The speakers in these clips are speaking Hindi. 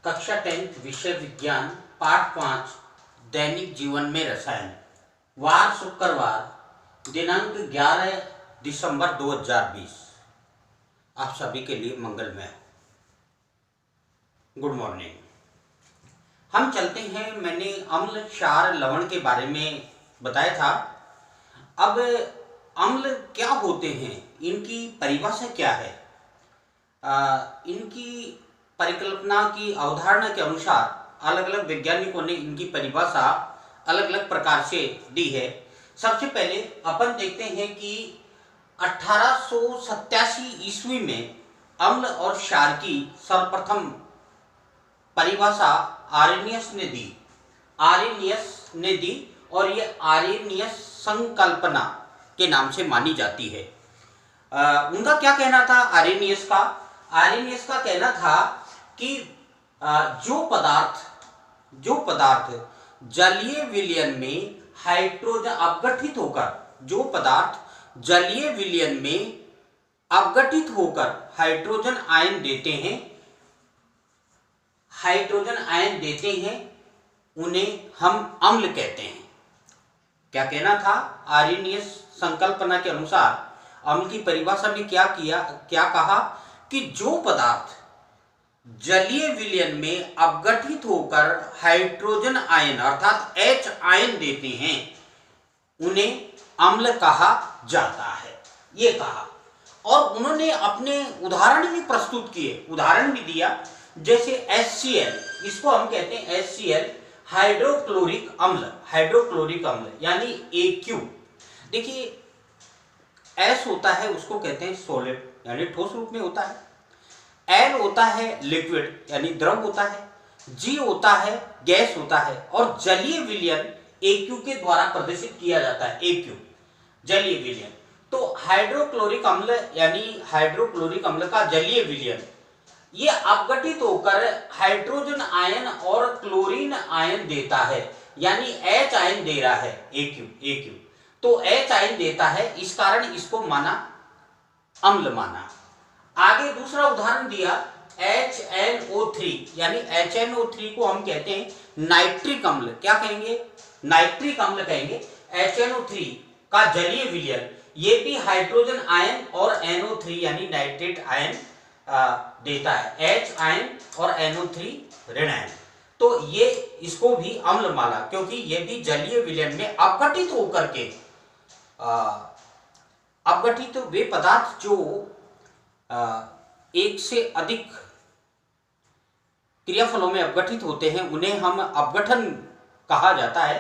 कक्षा 10 विषय विज्ञान पाठ 5 दैनिक जीवन में रसायन। वार शुक्रवार दिनांक 11 दिसंबर 2020। आप सभी के लिए मंगलमय। Good morning. हम चलते हैं। मैंने अम्ल क्षार लवण के बारे में बताया था। अब अम्ल क्या होते हैं, इनकी परिभाषा क्या है। इनकी परिकल्पना की अवधारणा के अनुसार अलग अलग वैज्ञानिकों ने इनकी परिभाषा अलग अलग प्रकार से दी है। सबसे पहले अपन देखते हैं कि 1887 ईस्वी में अम्ल और क्षार की सर्वप्रथम परिभाषा आरेनियस ने दी और ये आरेनियस संकल्पना के नाम से मानी जाती है। उनका क्या कहना था आरेनियस का कहना था कि जो पदार्थ जलीय विलयन में हाइड्रोजन अपघटित होकर हाइड्रोजन आयन देते हैं उन्हें हम अम्ल कहते हैं। क्या कहना था आरेनियस संकल्पना के अनुसार अम्ल की परिभाषा में क्या कहा कि जो पदार्थ जलीय विलयन में अपघटित होकर हाइड्रोजन आयन अर्थात H आयन देते हैं उन्हें अम्ल कहा जाता है, ये कहा। और उन्होंने अपने उदाहरण भी प्रस्तुत किए, उदाहरण भी दिया। जैसे HCl, इसको हम कहते हैं HCl हाइड्रोक्लोरिक अम्ल यानी AQ। देखिए S होता है, उसको कहते हैं सॉलिड यानी ठोस रूप में होता है। L होता है लिक्विड यानी द्रव होता है। G होता है गैस होता है। और जलीय विलयन AQ के द्वारा प्रदर्शित किया जाता है। AQ जलीय विलयन। तो हाइड्रोक्लोरिक अम्ल का जलीय विलयन ये अपघटित होकर हाइड्रोजन आयन और क्लोरीन आयन देता है, यानी H आयन दे रहा है AQ। तो H आयन देता है, इस कारण इसको अम्ल माना। आगे दूसरा उदाहरण दिया HNO3, यानी HNO3 को हम कहते हैं नाइट्रिक अम्ल। क्या कहेंगे? नाइट्रिक अम्ल कहेंगे। HNO3 का जलीय विलयन ये भी हाइड्रोजन आयन और NO3 यानी नाइट्रेट आयन देता है। H आयन और NO3 ऋण आयन। तो ये इसको भी अम्ल माना, क्योंकि ये भी जलीय विलयन में अपघटित होकर के अपघटित वे पदार्थ जो एक से अधिक क्रियाफलों में अपघटित होते हैं उन्हें हम अपघटन कहा जाता है।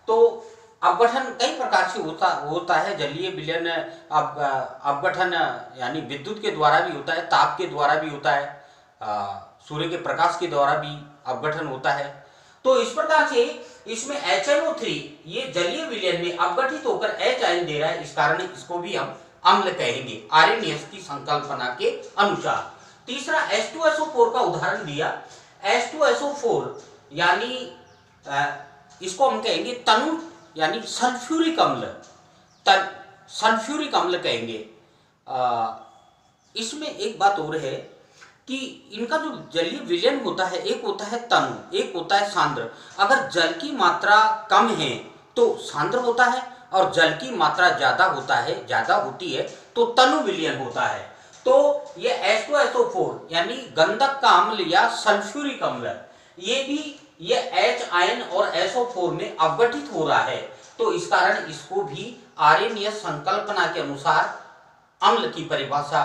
तो अपघटन कई प्रकार से होता है। जलीय विलयन अपघटन यानी विद्युत के द्वारा भी होता है, ताप के द्वारा भी होता है, सूर्य के प्रकाश के द्वारा भी अपघटन होता है। तो इस प्रकार से इसमें HNO3 ये जलीय विलयन में अपघटित होकर H आयन दे रहा है, इस कारण इसको भी हम अम्ल कहेंगे आरेनियस की संकल्पना के अनुसार। तीसरा H2SO4 का उदाहरण दिया। H2SO4 यानी इसको हम कहेंगे तनु यानी सल्फ्यूरिक अम्ल कहेंगे। इसमें एक बात और है कि इनका जो जलीय विलयन होता है, एक होता है तनु, एक होता है सांद्र। अगर जल की मात्रा कम है तो सांद्र होता है, और जल की मात्रा ज्यादा होती है तो तनु विलयन होता है। तो ये H2SO4 यानी गंधक का अम्ल या सल्फ्यूरिक अम्ल ये H आयन और SO4 में अपघटित हो रहा है, तो इस कारण इसको भी आरेनियस संकल्पना के अनुसार अम्ल की परिभाषा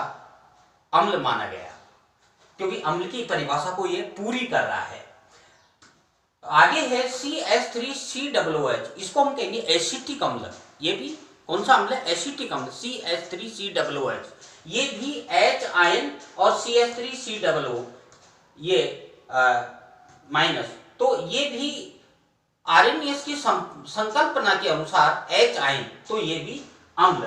अम्ल माना गया, क्योंकि अम्ल की परिभाषा को ये पूरी कर रहा है। आगे है CH3COOH, इसको हम कहेंगे एसिटिक अम्ल। ये भी कौन सा अम्ल है? एसिटिक अम्ल CH3COOH। ये भी H आयन और CH3COO ये माइनस, तो ये भी आरेनियस की संकल्पना के अनुसार H आयन, तो ये भी अम्ल।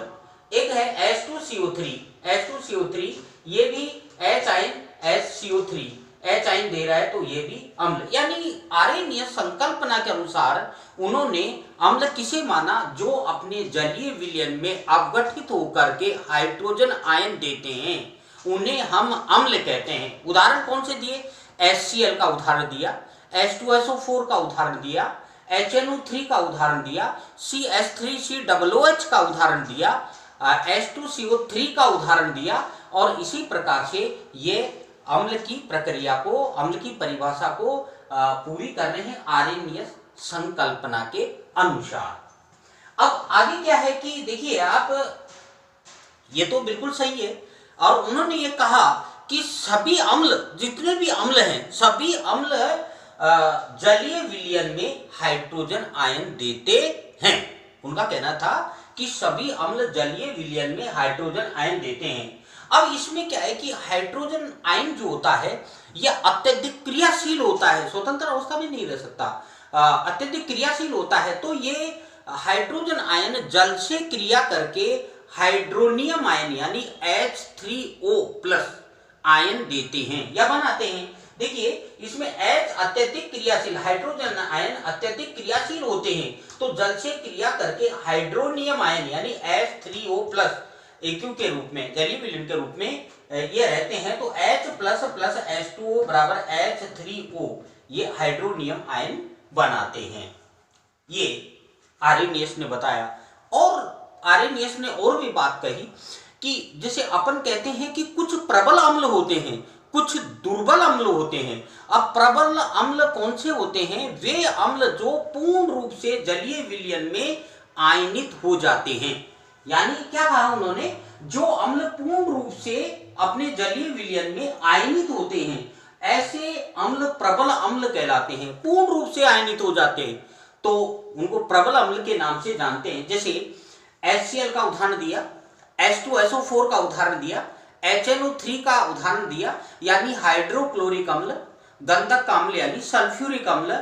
एक है H2CO3 ये भी H ion HCO3 H ion दे रहा है, तो ये भी अम्ल। यानी आरेनियस संकल्पना के अनुसार उन्होंने अम्ल किसे माना? जो अपने जलीय विलयन में अपघटित होकर के हाइड्रोजन आयन देते हैं उन्हें हम अम्ल कहते हैं। उदाहरण कौन से दिए? HCl का उदाहरण दिया, H2SO4 का उदाहरण दिया, HNO3 का उदाहरण दिया, CH3COOH का उदाहरण दिया, H2CO3 का उदाहरण दिया। और इसी प्रकार से ये अम्ल की प्रक्रिया को, अम्ल की परिभाषा को पूरी कर रहे हैं आर्हेनियस संकल्पना के अनुसार। अब आगे क्या है कि देखिए आप, ये तो बिल्कुल सही है। और उन्होंने ये कहा कि सभी अम्ल, जितने भी अम्ल हैं, सभी अम्ल जलीय विलयन में हाइड्रोजन आयन देते हैं। उनका कहना था कि सभी अम्ल जलीय विलयन में हाइड्रोजन आयन देते हैं। अब इसमें क्या है कि हाइड्रोजन आयन जो होता है यह अत्यधिक क्रियाशील होता है, स्वतंत्र अवस्था में नहीं रह सकता, अत्यधिक क्रियाशील होता है। तो ये हाइड्रोजन आयन जल से क्रिया करके हाइड्रोनियम आयन यानी H3O+ आयन देते हैं या बनाते हैं। देखिए इसमें H अत्यधिक क्रियाशील, हाइड्रोजन आयन अत्यधिक क्रियाशील होते हैं, तो जल से क्रिया करके हाइड्रोनियम आयन यानी H3O+ AQ के रूप में, जलीय विलयन के रूप में ये रहते हैं। तो H++ H2O बराबर H3O, ये हाइड्रोनियम आयन बनाते हैं। ये आर्हेनियस ने बताया। और आर्हेनियस ने और भी बात कही कि जैसे अपन कहते हैं कि कुछ प्रबल अम्ल होते हैं, कुछ दुर्बल अम्ल होते हैं। अब प्रबल अम्ल कौन से होते हैं? वे अम्ल जो पूर्ण रूप से जलीय विलयन में आयनित हो जाते हैं। यानी क्या कहा उन्होंने, जो अम्ल पूर्ण रूप से अपने जलीय विलयन में आयनित होते हैं, ऐसे अम्ल प्रबल अम्ल कहलाते हैं। पूर्ण रूप से आयनित हो जाते हैं तो उनको प्रबल अम्ल के नाम से जानते हैं। जैसे HCl का उदाहरण दिया, H2SO4 का उदाहरण दिया, HNO3 का उदाहरण दिया, यानी हाइड्रोक्लोरिक अम्ल, गंधक अम्ल यानी सल्फ्यूरिक अम्ल,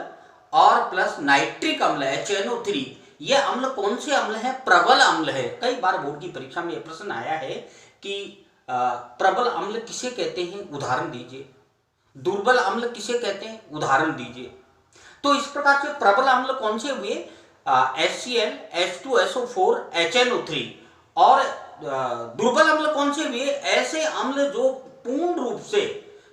और प्लस नाइट्रिक अम्ल HNO3। ये अम्ल कौन से अम्ल है? प्रबल अम्ल है। कई बार बोर्ड की परीक्षा में यह प्रश्न आया है कि प्रबल अम्ल किसे कहते हैं, उदाहरण दीजिए। दुर्बल अम्ल किसे कहते हैं, उदाहरण दीजिए। तो इस प्रकार से प्रबल अम्ल कौन से हुए? HCl, H2SO4, HNO3। और दुर्बल अम्ल कौन से हुए? ऐसे अम्ल जो पूर्ण रूप से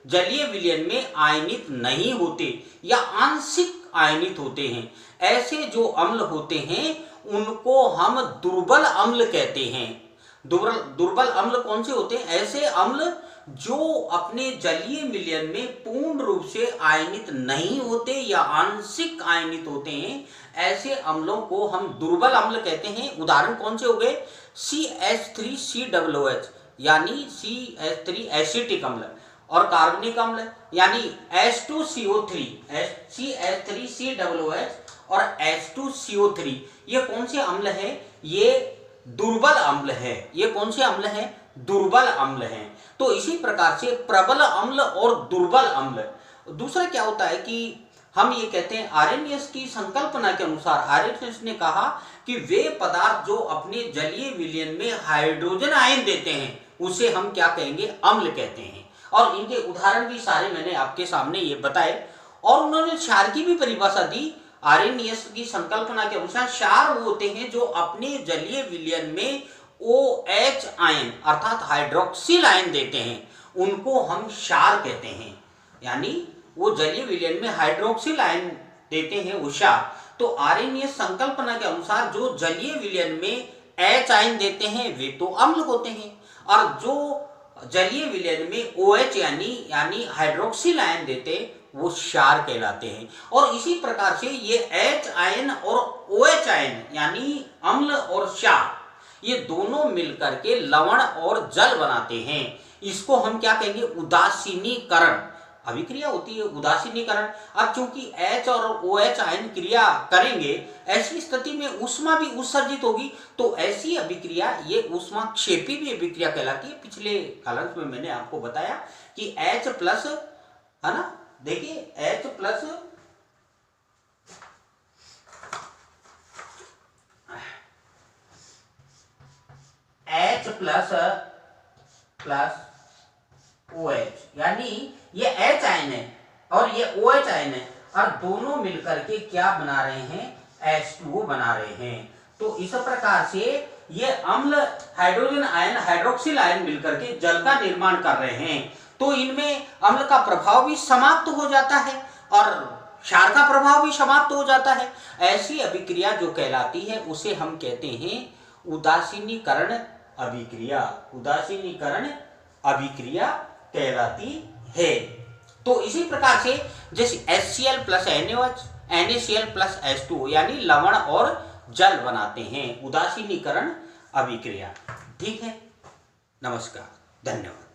जलीय विलयन में आयनित नहीं होते या आंशिक आयनित होते हैं। ऐसे जो अम्ल होते हैं उनको हम दुर्बल अम्ल कहते हैं। दुर्बल अम्ल कौन से होते हैं? ऐसे अम्ल जो अपने जलीय विलयन में पूर्ण रूप से आयनित नहीं होते या आंशिक आयनित होते हैं, ऐसे अम्लों को हम दुर्बल अम्ल कहते हैं। उदाहरण कौन से हो गए? CH3COOH यानी CH3 एसिटिक अम्ल, और कार्बनिक अम्ल यानी H2CO3, CH3COOH और H2CO3। ये कौन से अम्ल है? ये दुर्बल अम्ल है। ये कौन से अम्ल है? दुर्बल अम्ल हैं। तो इसी प्रकार से प्रबल अम्ल और दुर्बल अम्ल। दूसरा क्या होता है कि हम ये कहते हैं आर्हेनियस की संकल्पना के अनुसार, आर्हेनियस ने कहा कि वे पदार्थ जो अपने जलीय विलयन में हाइड्रोजन आयन देते हैं उसे हम क्या कहेंगे? अम्ल कहते हैं। और इनके उदाहरण भी सारे मैंने आपके सामने ये बताए। और उन्होंने क्षार की भी परिभाषा दी। आर्हेनियस की संकल्पना के अनुसार क्षार वो होते हैं जो अपने जलीय विलयन में OH आयन अर्थात हाइड्रोक्सिल आयन देते हैं, उनको हम क्षार कहते हैं। यानी वो जलीय विलयन में हाइड्रोक्सिल आयन देते हैं, वो क्षार। तो आर्हेनियस संकल्पना के अनुसार जो जलीय विलयन में H आयन देते हैं वे तो अम्ल होते हैं, और जो जलीय विलयन में OH यानी हाइड्रोक्सिल आयन देते वो क्षार कहलाते हैं। और इसी प्रकार से ये H आयन और OH आयन यानी अम्ल और क्षार, ये दोनों मिलकर के लवण और जल बनाते हैं। इसको हम क्या कहेंगे? उदासीनीकरण। अभिक्रिया होती है उदासीनीकरण। अब चूंकि H और OH आयन क्रिया करेंगे, ऐसी स्थिति में ऊष्मा भी उत्सर्जित होगी, तो ऐसी अभिक्रिया ये ऊष्मा क्षेपी भी अभिक्रिया कहलाती है। पिछले कालांश में मैंने आपको बताया कि H+ है ना, देखिए H+ OH यानी ये H आयन है और ये OH आयन है, और दोनों मिलकर के क्या बना रहे हैं? H2O बना रहे हैं। तो इस प्रकार से ये अम्ल हाइड्रोजन आयन, हाइड्रोक्सिल आयन मिलकर के जल का निर्माण कर रहे हैं। तो इनमें अम्ल का प्रभाव भी समाप्त हो जाता है और क्षार का प्रभाव भी समाप्त हो जाता है। ऐसी अभिक्रिया जो कहलाती है उसे हम कहते हैं उदासीनीकरण अभिक्रिया। उदासीनीकरण अभिक्रिया कहलाती है। तो इसी प्रकार से जैसे HCl plus NaOH NaCl plus H2O यानी लवण और जल बनाते हैं, उदासीनीकरण अभिक्रिया। ठीक है, नमस्कार, धन्यवाद।